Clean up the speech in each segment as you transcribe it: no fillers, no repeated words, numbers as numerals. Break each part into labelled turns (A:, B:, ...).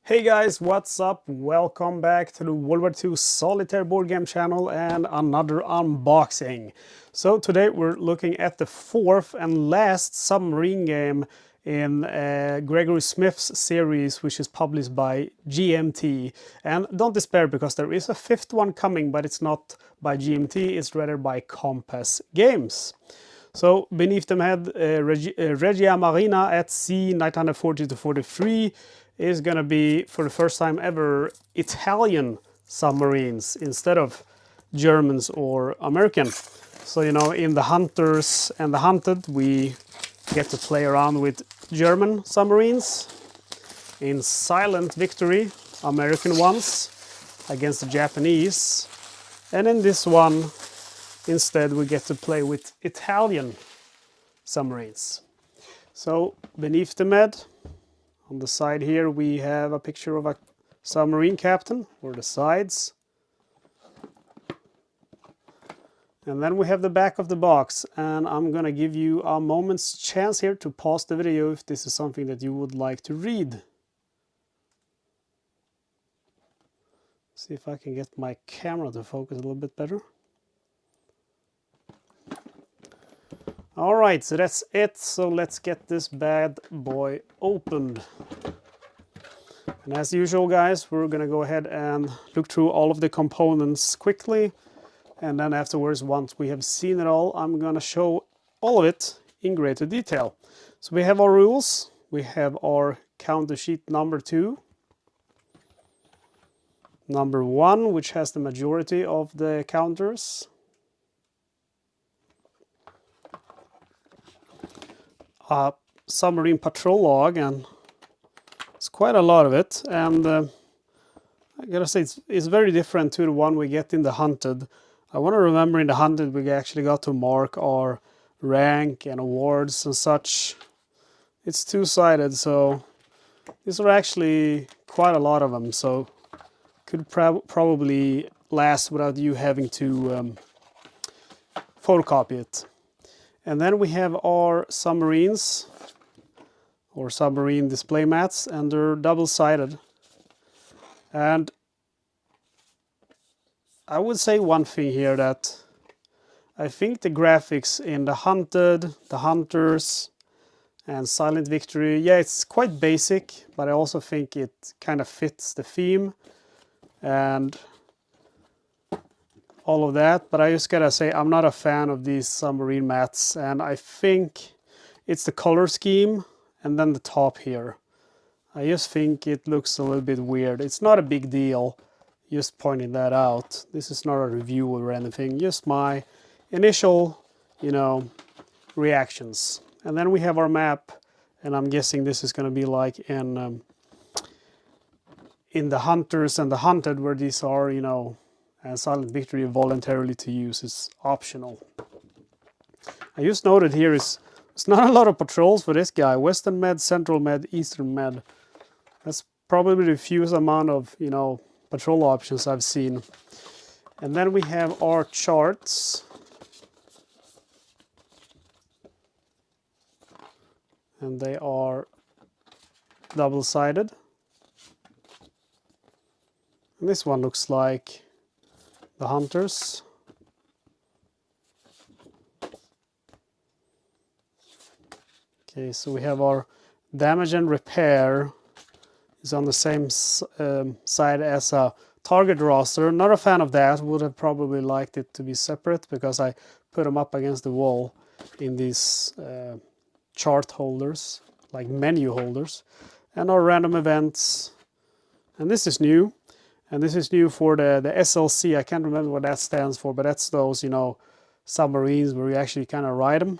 A: Hey guys, what's up? Welcome back to the World War II Solitaire board game channel and another unboxing. So today we're looking at the fourth and last submarine game in Gregory Smith's series, which is published by GMT. And don't despair, because there is a fifth one coming, but it's not by GMT, it's rather by Compass Games. So beneath them had Regia Marina at sea 1940 to 43 is going to be, for the first time ever, Italian submarines instead of Germans or American. So, you know, in the Hunters and the Hunted, we get to play around with German submarines. In Silent Victory, American ones against the Japanese. And in this one, instead, we get to play with Italian submarines. So beneath the med, on the side here, we have a picture of a submarine captain, or the sides. And then we have the back of the box, and I'm gonna give you a moment's chance here to pause the video if this is something that you would like to read. See if I can get my camera to focus a little bit better. All right, so that's it. So let's get this bad boy opened. And as usual, guys, we're gonna go ahead and look through all of the components quickly. And then afterwards, once we have seen it all, I'm gonna show all of it in greater detail. So we have our rules. We have our counter sheet number 2. Number 1, which has the majority of the counters. A submarine patrol log, and it's quite a lot of it, and I gotta say it's very different to the one we get in the Hunted. I want to remember in the Hunted we actually got to mark our rank and awards and such. It's two-sided, so these are actually quite a lot of them, so could probably last without you having to photocopy it. And then we have our submarines, or submarine display mats, and they're double-sided. And I would say one thing here, that I think the graphics in the Hunted, the Hunters, and Silent Victory, yeah, it's quite basic, but I also think it kind of fits the theme and all of that. But I just gotta say, I'm not a fan of these submarine mats, and I think it's the color scheme and then the top here. I just think it looks a little bit weird. It's not a big deal, just pointing that out. This is not a review or anything, just my initial, you know, reactions. And then we have our map, and I'm guessing this is gonna be like in the Hunters and the Hunted, where these are, you know, and Silent Victory voluntarily to use is optional. I just noted here is it's not a lot of patrols for this guy. Western Med, Central Med, Eastern Med. That's probably the fewest amount of, you know, patrol options I've seen. And then we have our charts. And they are double-sided. And this one looks like the Hunters. Okay, so we have our damage and repair is on the same side as a target roster. Not a fan of that. Would have probably liked it to be separate, because I put them up against the wall in these chart holders, like menu holders. And our random events. And this is new. And this is new for the SLC. I can't remember what that stands for, but that's those, you know, submarines where you actually kind of ride them.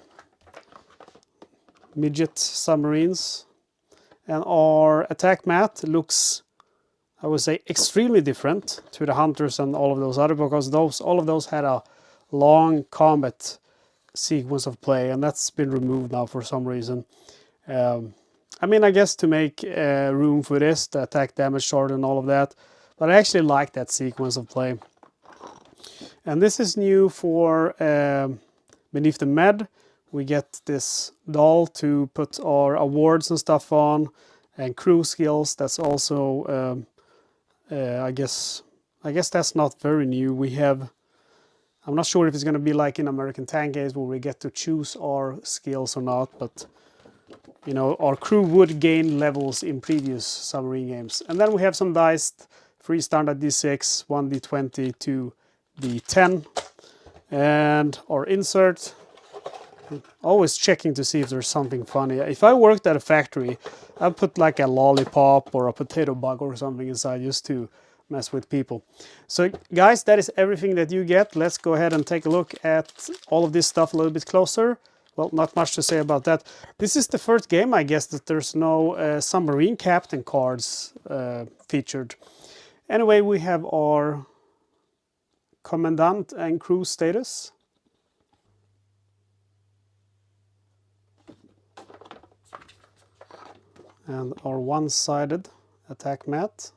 A: Midget submarines. And our attack mat looks, I would say, extremely different to the Hunters and all of those other, because all of those had a long combat sequence of play, and that's been removed now for some reason. I mean, I guess to make room for this, the attack damage chart and all of that. But I actually like that sequence of play. And this is new for beneath the med. We get this doll to put our awards and stuff on. And crew skills, that's also, I guess that's not very new. We have, I'm not sure if it's going to be like in American Tank Games where we get to choose our skills or not, but you know, our crew would gain levels in previous submarine games. And then we have some dice, 3 standard d6, 1 d20, 2 d10, and our insert. Always checking to see if there's something funny. If I worked at a factory, I'd put like a lollipop or a potato bug or something inside just to mess with people. So guys, that is everything that you get. Let's go ahead and take a look at all of this stuff a little bit closer. Well, not much to say about that. This is the first game, I guess, that there's no submarine captain cards featured. Anyway, we have our commandant and crew status. And our one-sided attack mat.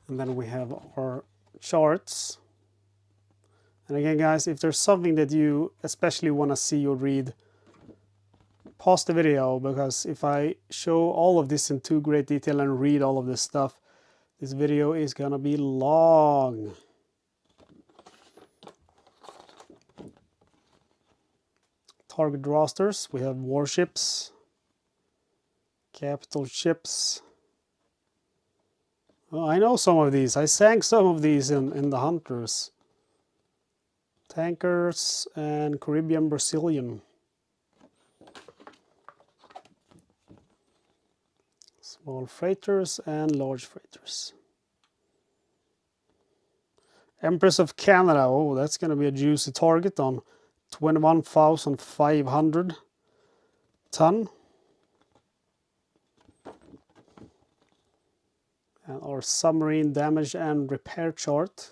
A: And then we have our charts. And again, guys, if there's something that you especially want to see or read, pause the video, because if I show all of this in too great detail and read all of this stuff, this video is gonna be long. Target rosters, we have warships, capital ships. Oh, I know some of these. I sang some of these in the Hunters. Tankers and Caribbean Brazilian. Small freighters and large freighters. Empress of Canada. Oh, that's going to be a juicy target on 21,500 ton. And our submarine damage and repair chart.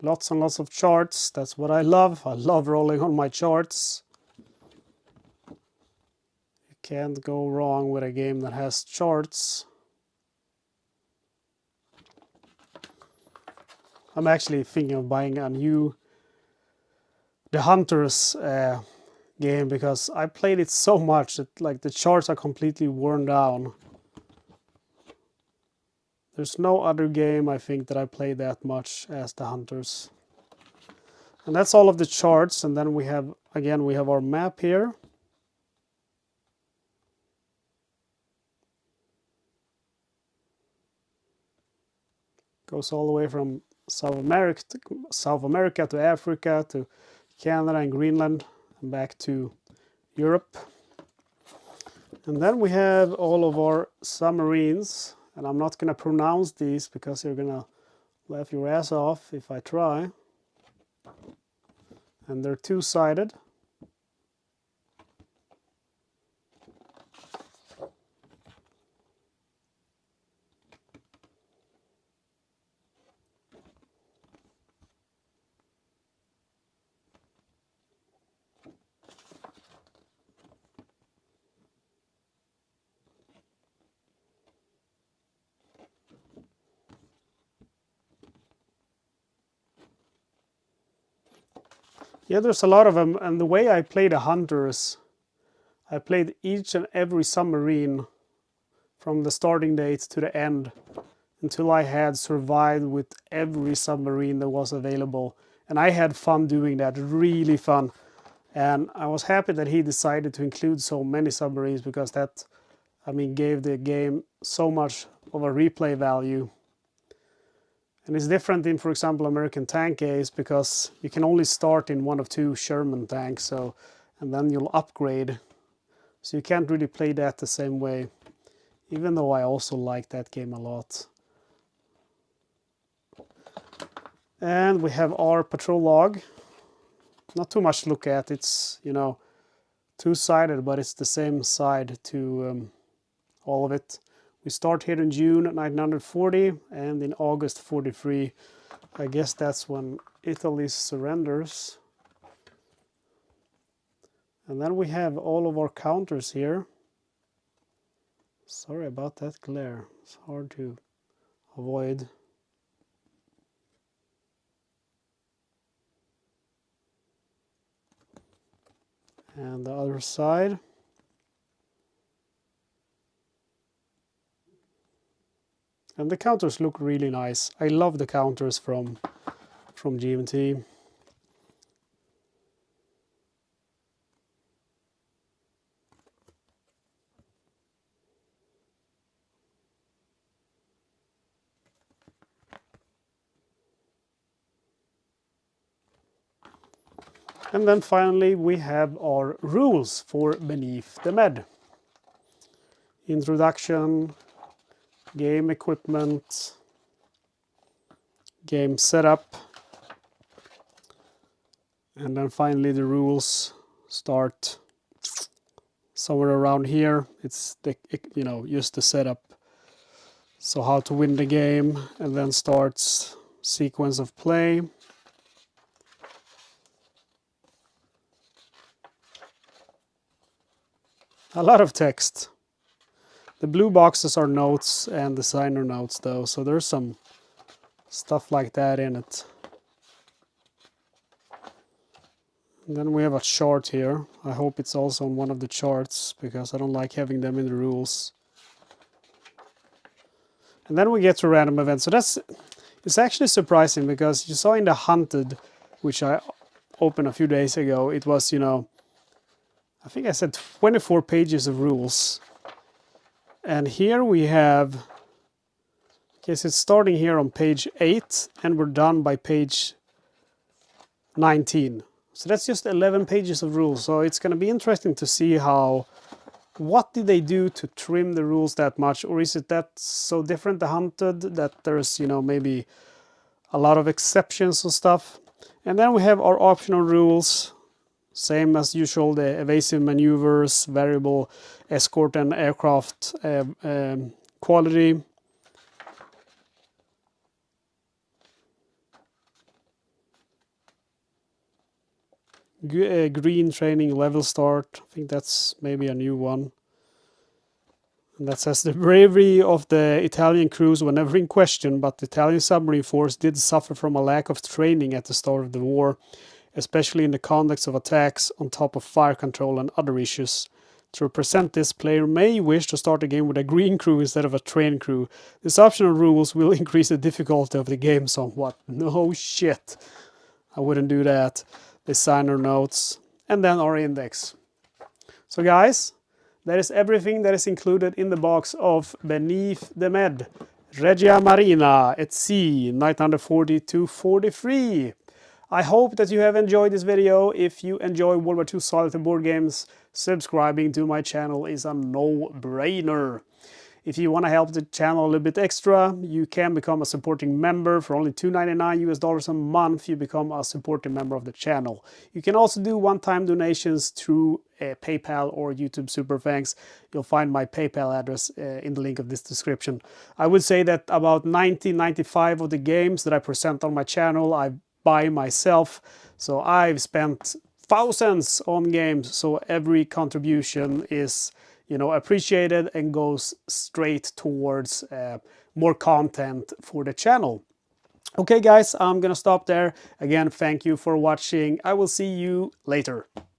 A: Lots and lots of charts. That's what I love. I love rolling on my charts. You can't go wrong with a game that has charts. I'm actually thinking of buying a new The Hunters game, because I played it so much that like the charts are completely worn down. There's no other game I think that I play that much as The Hunters. And that's all of the charts. And then we have, again, we have our map here. Goes all the way from South America to Africa to Canada and Greenland and back to Europe. And then we have all of our submarines. And I'm not going to pronounce these because you're going to laugh your ass off if I try. And they're two-sided. Yeah, there's a lot of them, and the way I play the Hunters, I played each and every submarine from the starting date to the end until I had survived with every submarine that was available. And I had fun doing that, really fun. And I was happy that he decided to include so many submarines, because that, I mean, gave the game so much of a replay value. And it's different in, for example, American Tank Games, because you can only start in one of 2 Sherman tanks, so, and then you'll upgrade. So you can't really play that the same way, even though I also like that game a lot. And we have our patrol log. Not too much to look at. It's, you know, two-sided, but it's the same side to all of it. We start here in June 1940 and in August 43. I guess that's when Italy surrenders. And then we have all of our counters here. Sorry about that glare. It's hard to avoid. And the other side. And the counters look really nice. I love the counters from G&T. And then finally we have our rules for Beneath the Med. Introduction, game equipment, game setup, and then finally the rules start somewhere around here. It's the, just the setup. So how to win the game, and then starts sequence of play. A lot of text. The blue boxes are notes and designer notes though, so there's some stuff like that in it. And then we have a chart here. I hope it's also on one of the charts, because I don't like having them in the rules. And then we get to random events. So it's actually surprising, because you saw in the Hunted, which I opened a few days ago, it was, I think I said 24 pages of rules. And here we have, okay, so it's starting here on page 8, and we're done by page 19. So that's just 11 pages of rules. So it's going to be interesting to see what did they do to trim the rules that much? Or is it that so different, the Hunted, that there's, maybe a lot of exceptions and stuff. And then we have our optional rules. Same as usual, the evasive maneuvers, variable escort and aircraft quality. Green training level start. I think that's maybe a new one. And that says the bravery of the Italian crews were never in question, but the Italian submarine force did suffer from a lack of training at the start of the war, especially in the conduct of attacks, on top of fire control and other issues. To represent this, player may wish to start the game with a green crew instead of a trained crew. This optional rules will increase the difficulty of the game somewhat. No shit. I wouldn't do that. Designer notes. And then our index. So guys, that is everything that is included in the box of Beneath the Med. Regia Marina at sea, 940-43. I hope that you have enjoyed this video. If you enjoy World War II Solitaire board games, subscribing to my channel is a no-brainer. If you want to help the channel a little bit extra, you can become a supporting member. For only $2.99 a month, you become a supporting member of the channel. You can also do one-time donations through PayPal or YouTube Super Thanks. You'll find my PayPal address in the link of this description. I would say that about 90-95 of the games that I present on my channel, I buy myself. So I've spent thousands on games, so every contribution is appreciated and goes straight towards more content for the channel. Okay guys, I'm gonna stop there. Again, thank you for watching. I will see you later.